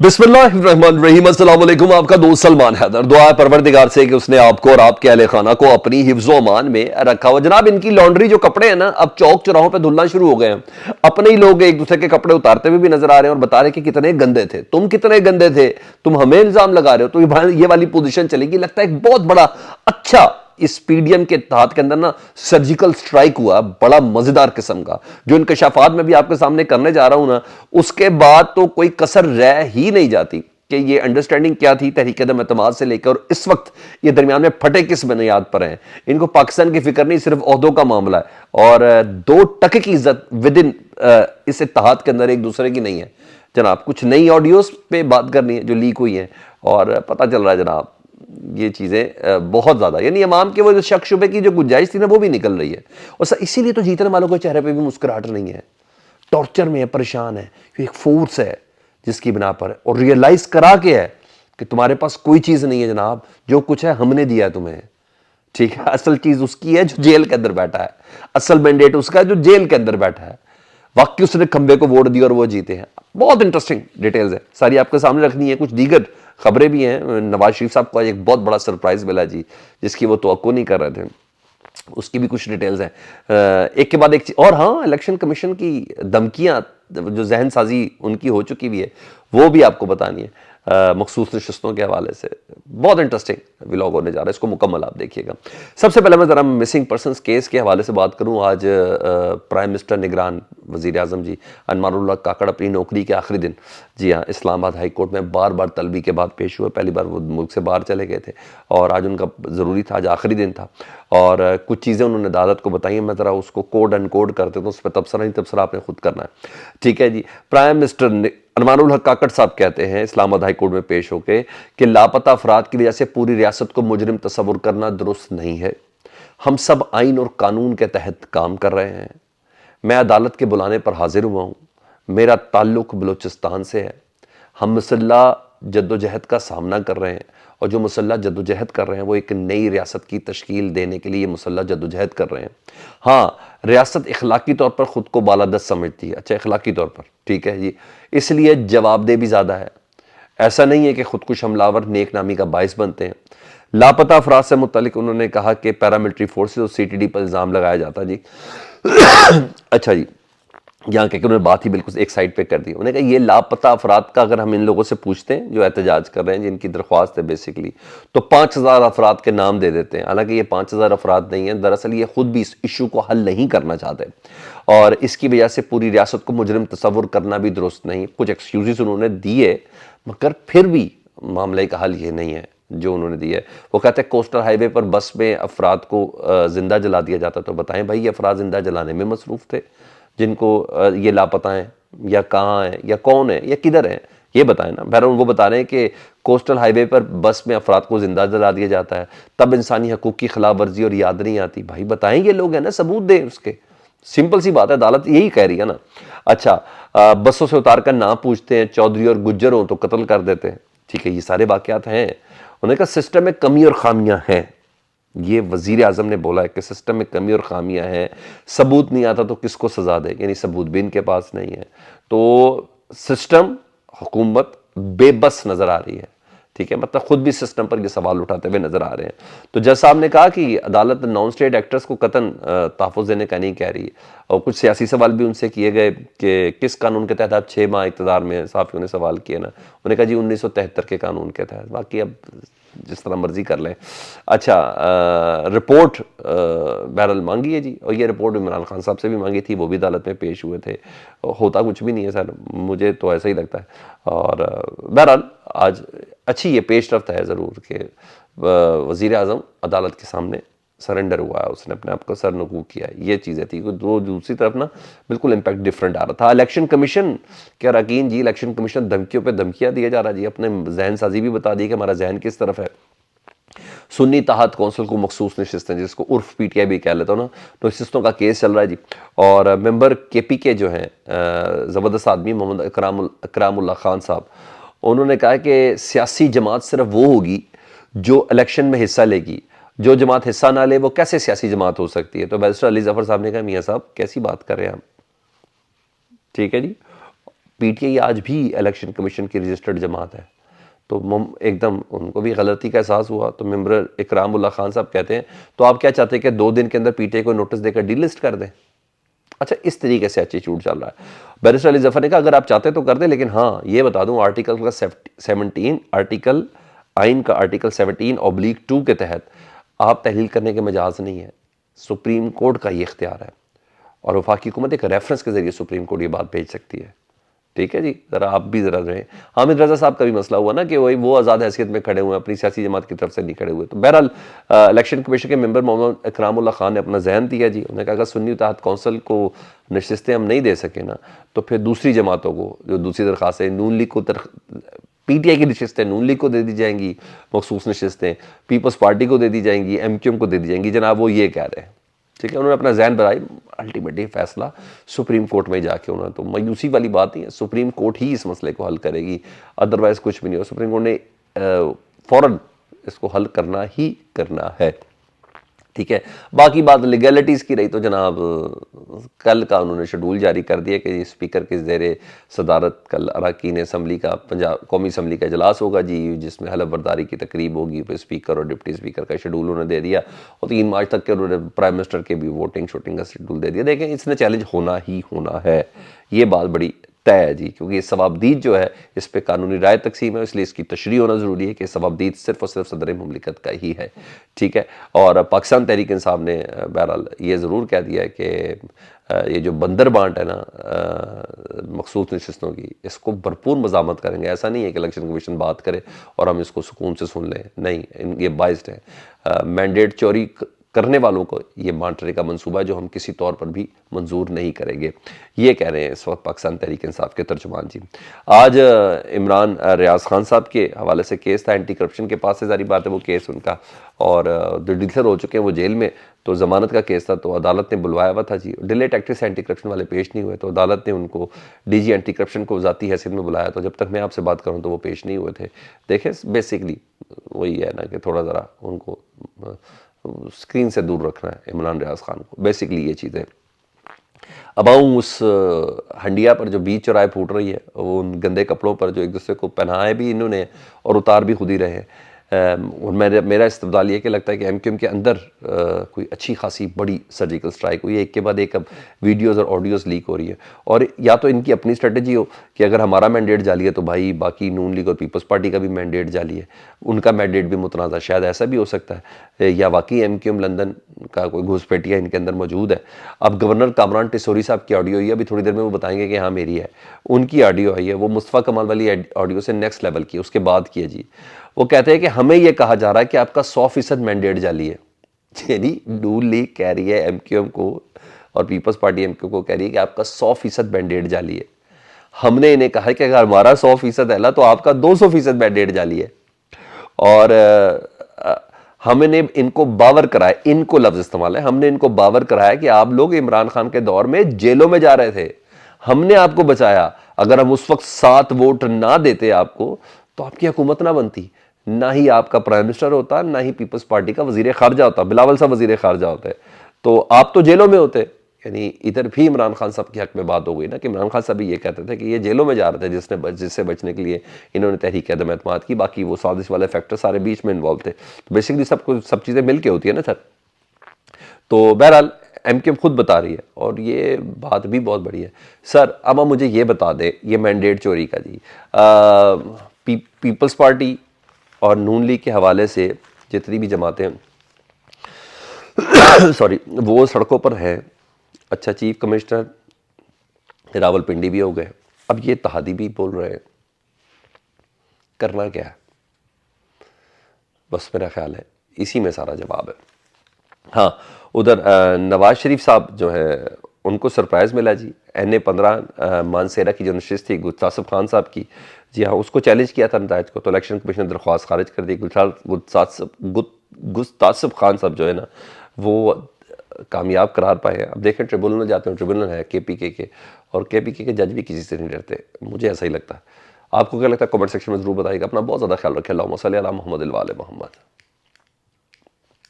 बिस्मिल्लाहिर्रहमानिर्रहीम। अस्सलाम वालेकुम। आपका दोस्त सलमान हैदर। दुआ है परवरदिगार से कि उसने आपको और आपके अहले खाना को अपनी हिफ्ज़ो अमान में रखा हो। जनाब, इनकी लॉन्ड्री जो कपड़े हैं ना, अब चौक चौराहों पे धुलना शुरू हो गए हैं। अपने ही लोग एक दूसरे के कपड़े उतारते हुए भी नजर आ रहे हैं और बता रहे कि कितने गंदे थे तुम, कितने गंदे थे तुम, हमें इल्जाम लगा रहे हो। तो ये वाली पोजीशन चलेगी। लगता है एक बहुत बड़ा अच्छा इस पीडीएम के तहत के अंदर ना सर्जिकल स्ट्राइक हुआ, बड़ा मजेदार किस्म का, जो इंकशाफात में भी आपके सामने करने जा रहा हूं ना, उसके बाद तो कोई कसर रह ही नहीं जाती कि ये अंडरस्टैंडिंग क्या थी तहरीक अदम एतमाद से लेकर और इस वक्त ये दरमियान में फटे किस बुनियाद पर हैं। इनको पाकिस्तान की फिक्र नहीं, सिर्फ ओहदों का मामला है और 2 टके की इज्जत विद इन इस इत्तेहाद के अंदर एक दूसरे की नहीं है। जनाब, कुछ नई ऑडियोज पे बात करनी है जो लीक हुई है और पता चल रहा है जनाब ये चीज़ें बहुत ज़्यादा, यानी इमाम के वो जो शक शुबे की जो गुंजाइश थी ना, वो भी निकल रही है। और इसीलिए तो जीतने वालों के चेहरे पे भी मुस्कुराहट नहीं है, टॉर्चर में है, परेशान है। एक फोर्स है जिसकी बिना पर और रियलाइज करा के है कि तुम्हारे पास कोई चीज़ नहीं है जनाब, जो कुछ है हमने दिया है तुम्हें। ठीक है, असल चीज़ उसकी है जो जेल के अंदर बैठा है, असल मैंडेट उसका है जो जेल के अंदर बैठा है। वाकई उसने खंबे को वोट दिया और वो जीते हैं। बहुत इंटरेस्टिंग डिटेल्स है, सारी आपके सामने रखनी है। कुछ दीगर खबरें भी हैं। नवाज शरीफ साहब को एक बहुत बड़ा सरप्राइज मिला जी, जिसकी वो तवक्को नहीं कर रहे थे, उसकी भी कुछ डिटेल्स हैं एक के बाद एक चीज। और हाँ, इलेक्शन कमीशन की धमकियां जो जहन साजी उनकी हो चुकी भी है, वो भी आपको बतानी है मखसूस नशस्तों के हवाले से। बहुत इंटरेस्टिंग व्लॉग होने जा रहा है, इसको मुकम्मल आप देखिएगा। सबसे पहले मैं ज़रा मिसिंग पर्सनस केस के हवाले से बात करूं। आज प्राइम मिनिस्टर निगरान वज़ीर आज़म जी अनवारुल्लाह काकड़ अपनी नौकरी के आखिरी दिन, जी हाँ, इस्लामाबाद हाई कोर्ट में बार बार तलबी के बाद पेश हुए। पहली बार वो मुल्क से बाहर चले गए थे और आज उनका ज़रूरी था, आज आखिरी दिन था और कुछ चीज़ें उन्होंने अदालत को बताई। मैं ज़रा उसको कोड अनकोड करते तो उस पर तबसरा नहीं, तबसरा आपने खुद करना है। ठीक है जी। प्राइम मिनिस्टर अनवारुल हक काकड़ साहब कहते हैं इस्लामाबाद हाई कोर्ट में पेश होकर कि लापता अफराद की वजह से पूरी रियासत को मुजरिम तस्वुर करना दुरुस्त नहीं है। हम सब आइन और कानून के तहत काम कर रहे हैं। मैं अदालत के बुलाने पर हाजिर हुआ हूँ। मेरा ताल्लुक बलूचिस्तान से है। हम मुसल्लह जद्दोजहद का सामना कर रहे हैं और जो मुसल्लह जद्दोजहद कर रहे हैं वो एक नई रियासत की तश्कील देने के लिए मुसल्लह जद्दोजहद कर रहे हैं। हाँ, रियासत इखलाकी तौर पर ख़ुद को बालादस्त समझती है। अच्छा, इखलाकी तौर पर, ठीक है जी, इसलिए जवाबदेह भी ज़्यादा है। ऐसा नहीं है कि खुदकुश हमलावर नेक नामी का बायस बनते हैं। लापता अफराद से मुतल्लिक उन्होंने कहा कि पैरामिलिट्री फोर्सेज और सीटीडी पर इल्ज़ाम लगाया जाता जी। अच्छा जी, यहाँ कह के उन्होंने बात ही बिल्कुल एक साइड पे कर दी। उन्होंने कहा ये लापता अफराद का अगर हम इन लोगों से पूछते हैं जो एहतजाज कर रहे हैं, जिनकी दरख्वास्त है बेसिकली, तो 5000 अफराद के नाम दे देते हैं। हालांकि ये 5000 अफराद नहीं है, दरअसल ये खुद भी इस इशू को हल नहीं करना चाहते और इसकी वजह से पूरी रियासत को मुजरिम तस्वुर करना भी दुरुस्त नहीं। कुछ एक्सक्यूजेस उन्होंने दिए मगर फिर भी मामले का हल ये नहीं है जो उन्होंने दिया है। वो कहते हैं कोस्टल हाईवे पर बस में अफराद को जिंदा जला दिया जाता। तो बताएं भाई, ये अफराद जिंदा जलाने में मसरूफ़ थे जिनको ये लापता हैं, या कहाँ हैं, या कौन है, या किधर हैं, ये बताएं ना। बहरहाल वो बता रहे हैं कि कोस्टल हाईवे पर बस में अफराद को जिंदा जला दिया जाता है, तब इंसानी हकूक़ की खिलाफ वर्जी और याद नहीं आती। भाई बताएं, ये लोग हैं ना, सबूत दें उसके। सिंपल सी बात है, अदालत यही कह रही है ना। अच्छा, बसों से उतार कर ना पूछते हैं, चौधरी और गुज्जर हो तो कत्ल कर देते हैं। ठीक है, ये सारे वाक़यात हैं। उन्होंने कहा सिस्टम में कमी और खामियां हैं। ये वजीर आजम ने बोला है कि सिस्टम में कमी और खामियां हैं, सबूत नहीं आता तो किसको सजा दे, यानी सबूत भी इनके पास नहीं है। तो सिस्टम, हुकूमत बेबस नजर आ रही है। ठीक है, मतलब खुद भी सिस्टम पर ये सवाल उठाते हुए नजर आ रहे हैं। तो जज साहब ने कहा कि अदालत नॉन स्टेट एक्टर्स को कतन तहफ़्फ़ुज़ देने का नहीं कह रही है। और कुछ सियासी सवाल भी उनसे किए गए कि किस कानून के तहत आप 6 माह इक़्तिदार में, साफ़ियों ने सवाल किए ना। उन्होंने कहा जी 1973 के कानून के तहत। बाकी अब जिस तरह मर्जी कर लें। अच्छा, रिपोर्ट बहरहाल मांगी है जी, और ये रिपोर्ट इमरान खान साहब से भी मांगी थी, वो भी अदालत में पेश हुए थे। होता कुछ भी नहीं है सर, मुझे तो ऐसा ही लगता है। और बहरहाल आज अच्छी ये पेश रफ्त है ज़रूर कि वज़ीर आज़म अदालत के सामने सरेंडर हुआ है, उसने अपने आप को सरनगू किया है। ये चीज़ें थी। दो दूसरी तरफ ना बिल्कुल इम्पैक्ट डिफरेंट आ रहा था। इलेक्शन कमीशन के अरकान जी, इलेक्शन कमीशन धमकियों पे धमकियाँ दिया जा रहा जी। अपने जहन साजी भी बता दी कि हमारा जहन किस तरफ है। सुन्नी तहत कौंसिल को मखसूस नशिस्तें, जिसको उर्फ पीटीआई भी कह लेता हूँ ना, तो नशिस्तों का केस चल रहा है जी। और मेंबर केपी के जो हैं ज़बरदस्त आदमी मोहम्मद इकरामुल्लाह खान साहब, उन्होंने कहा कि सियासी जमात सिर्फ वो होगी जो इलेक्शन में हिस्सा लेगी, जो जमात हिस्सा ना ले वो कैसे सियासी जमात हो सकती है। तो बैरिस्टर अली जफर साहब ने कहा मियाँ साहब कैसी बात कर रहे हैं आप। ठीक है जी। پی ٹی آئی آج بھی الیکشن کمیشن کی رجسٹرڈ جماعت ہے. تو ایک دم ان کو بھی غلطی کا احساس ہوا. تو ممبر اکرام اللہ خان صاحب کہتے ہیں تو آپ کیا چاہتے ہیں کہ 2 دن کے اندر پی ٹی آئی کو نوٹس دے کر ڈی لسٹ کر دیں؟ اچھا اس طریقے سے ایٹیٹیوڈ چل رہا ہے. بیرسٹر علی ظفر نے کہا اگر آپ چاہتے تو کر دیں، لیکن ہاں یہ بتا دوں آرٹیکل کا 17 آئین کا آرٹیکل 17/2 کے تحت آپ تحلیل کرنے کے مجاز نہیں ہے. سپریم کورٹ کا یہ اختیار ہے، اور وفاقی حکومت ایک ریفرنس کے ذریعے سپریم کورٹ یہ بات بھیج سکتی ہے. ٹھیک ہے جی، ذرا آپ بھی ذرا رہیں. حامد رضا صاحب کا بھی مسئلہ ہوا نا کہ وہ آزاد حیثیت میں کھڑے ہوئے ہیں، اپنی سیاسی جماعت کی طرف سے نہیں کھڑے ہوئے. تو بہرحال الیکشن کمیشن کے ممبر محمد اکرام اللہ خان نے اپنا ذہن دیا جی. انہوں نے کہا کہ سنی اتحاد کونسل کو نشستیں ہم نہیں دے سکے نا، تو پھر دوسری جماعتوں کو جو دوسری درخواست ہے، نون لیگ کو پی ٹی آئی کی نشستیں نون لیگ کو دے دی جائیں گی، مخصوص نشستیں پیپلز پارٹی کو دے دی جائیں گی، ایم کیو ایم کو دے دی جائیں گی. جناب وہ یہ کہہ رہے ہیں. ٹھیک ہے، انہوں نے اپنا ذہن بنائی. الٹیمیٹلی فیصلہ سپریم کورٹ میں جا کے ہونا. تو مایوسی والی بات نہیں ہے، سپریم کورٹ ہی اس مسئلے کو حل کرے گی، ادروائز کچھ بھی نہیں ہو. سپریم کورٹ نے فوراً اس کو حل کرنا ہی کرنا ہے. ٹھیک ہے، باقی بات لیگیلٹیز کی رہی تو جناب کل کا انہوں نے شیڈول جاری کر دیا کہ اسپیکر کے زیر صدارت کل اراکین اسمبلی کا قومی اسمبلی کا اجلاس ہوگا جی، جس میں حلف برداری کی تقریب ہوگی. پھر اسپیکر اور ڈپٹی اسپیکر کا شیڈول انہوں نے دے دیا، اور 3 مارچ تک کے انہوں نے پرائم منسٹر کے بھی ووٹنگ شوٹنگ کا شیڈول دے دیا. دیکھیں اس نے چیلنج ہونا ہی ہونا ہے، یہ بات بڑی طے ہے جی، کیونکہ یہ ثوابدید جو ہے اس پہ قانونی رائے تقسیم ہے، اس لیے اس کی تشریح ہونا ضروری ہے کہ ثوابدید صرف اور صرف صدر مملکت کا ہی ہے. ٹھیک ہے، اور پاکستان تحریک انصاف نے بہرحال یہ ضرور کہہ دیا ہے کہ یہ جو بندر بانٹ ہے نا مخصوص نشستوں کی، اس کو بھرپور مزاحمت کریں گے. ایسا نہیں ہے کہ الیکشن کمیشن بات کرے اور ہم اس کو سکون سے سن لیں، نہیں، یہ بائسڈ ہے. مینڈیٹ چوری کرنے والوں کو یہ بانٹنے کا منصوبہ ہے جو ہم کسی طور پر بھی منظور نہیں کریں گے. یہ کہہ رہے ہیں اس وقت پاکستان تحریک انصاف کے ترجمان جی. آج عمران ریاض خان صاحب کے حوالے سے کیس تھا اینٹی کرپشن کے پاس سے، ظاہری بات ہے وہ کیس ان کا، اور ڈکلیئر ہو چکے ہیں وہ جیل میں. تو ضمانت کا کیس تھا تو عدالت نے بلوایا ہوا تھا جی. ڈیلیٹ ایکٹس اینٹی کرپشن والے پیش نہیں ہوئے تو عدالت نے ان کو ڈی جی اینٹی کرپشن کو ذاتی حیثیت میں بلایا. تو جب تک میں آپ سے بات کروں تو وہ پیش نہیں ہوئے تھے. دیکھیں بیسکلی وہی ہے نا کہ تھوڑا ذرا ان کو اسکرین سے دور رکھنا ہے عمران ریاض خان کو، بیسکلی یہ چیزیں. اب آؤں اس ہنڈیا پر جو بیچ چورائے پھوٹ رہی ہے، وہ ان گندے کپڑوں پر جو ایک دوسرے کو پہنائے بھی انہوں نے اور اتار بھی خود ہی رہے ہیں. اور میرا استدلال یہ کہ لگتا ہے کہ ایم کیو ایم کے اندر کوئی اچھی خاصی بڑی سرجیکل سٹرائک ہوئی ہے. ایک کے بعد ایک اب ویڈیوز اور آڈیوز لیک ہو رہی ہے، اور یا تو ان کی اپنی اسٹریٹجی ہو کہ اگر ہمارا مینڈیٹ جعلی ہے تو بھائی باقی نون لیگ اور پیپلز پارٹی کا بھی مینڈیٹ جعلی ہے، ان کا مینڈیٹ بھی متنازع. شاید ایسا بھی ہو سکتا ہے، یا واقعی ایم کیو ایم لندن کا کوئی گھسپیٹیا ان کے اندر موجود ہے. اب گورنر کامران ٹیسوری صاحب کی آڈیو ہوئی ہے، ابھی تھوڑی دیر میں وہ بتائیں گے کہ ہاں میری ہے. ان کی آڈیو آئی ہے، وہ مصطفیٰ کمال والی آڈیو سے نیکسٹ لیول کی، اس کے بعد کی ہے جی. وہ کہتے ہیں کہ ہمیں یہ کہا جا رہا ہے کہ آپ کا 100% مینڈیٹ جعلی ہے. یعنی نون لیگ کہہ رہی ہے ایم کیو ایم کو، اور پیپلز پارٹی ایم کیو کو کہہ رہی ہے کہ آپ کا 100% مینڈیٹ جعلی ہے. ہم نے انہیں کہا ہے کہ اگر ہمارا 100% ہے نا تو آپ کا 200% مینڈیٹ جعلی ہے. اور ہم نے ان کو باور کرایا، ان کو لفظ استعمال ہے، ہم نے ان کو باور کرایا کہ آپ لوگ عمران خان کے دور میں جیلوں میں جا رہے تھے، ہم نے آپ کو بچایا. اگر ہم اس وقت 7 ووٹ نہ دیتے آپ کو تو آپ کی حکومت نہ بنتی، نہ ہی آپ کا پرائم منسٹر ہوتا، نہ ہی پیپلز پارٹی کا وزیر خارجہ ہوتا، بلاول صاحب وزیر خارجہ ہوتے، تو آپ تو جیلوں میں ہوتے. یعنی ادھر بھی عمران خان صاحب کے حق میں بات ہو گئی نا کہ عمران خان صاحب بھی یہ کہتے تھے کہ یہ جیلوں میں جا رہے تھے جس سے بچنے کے لیے انہوں نے تحریک عدم اعتماد کی. باقی وہ سازش والے فیکٹر سارے بیچ میں انوالو تھے. تو بیسکلی سب چیزیں مل کے ہوتی ہیں نا سر. تو بہرحال ایم کیو ایم خود بتا رہی ہے، اور یہ بات بھی بہت بڑی ہے. سر اب مجھے یہ بتا دیں، یہ مینڈیٹ چوری کا جی، پیپلز پارٹی اور نون لیگ کے حوالے سے جتنی بھی جماعتیں سوری وہ سڑکوں پر ہیں. اچھا چیف کمشنر راول پنڈی بھی ہو گئے، اب یہ اتحادی بھی بول رہے ہیں. کرنا کیا ہے؟ بس میرا خیال ہے اسی میں سارا جواب ہے. ہاں ادھر نواز شریف صاحب جو ہے ان کو سرپرائز ملا جی. NA-15 مانسیرا کی جو نشست تھی گلتاسب خان صاحب کی، جی ہاں اس کو چیلنج کیا تھا نتائج کو، تو الیکشن کمیشن نے درخواست خارج کر دی. گلتاسب خان صاحب جو ہے نا وہ کامیاب قرار پائے ہیں. اب دیکھیں ٹریبونل جاتے ہیں، ٹریبونل ہے KPK کے، اور KPK کے جج بھی کسی سے نہیں ڈرتے، مجھے ایسا ہی لگتا ہے. آپ کو کیا لگتا ہے؟ کمنٹ سیکشن میں ضرور بتائیے گا. اپنا بہت زیادہ خیال رکھیں. اللہم صلی علی محمد وعلی محمد.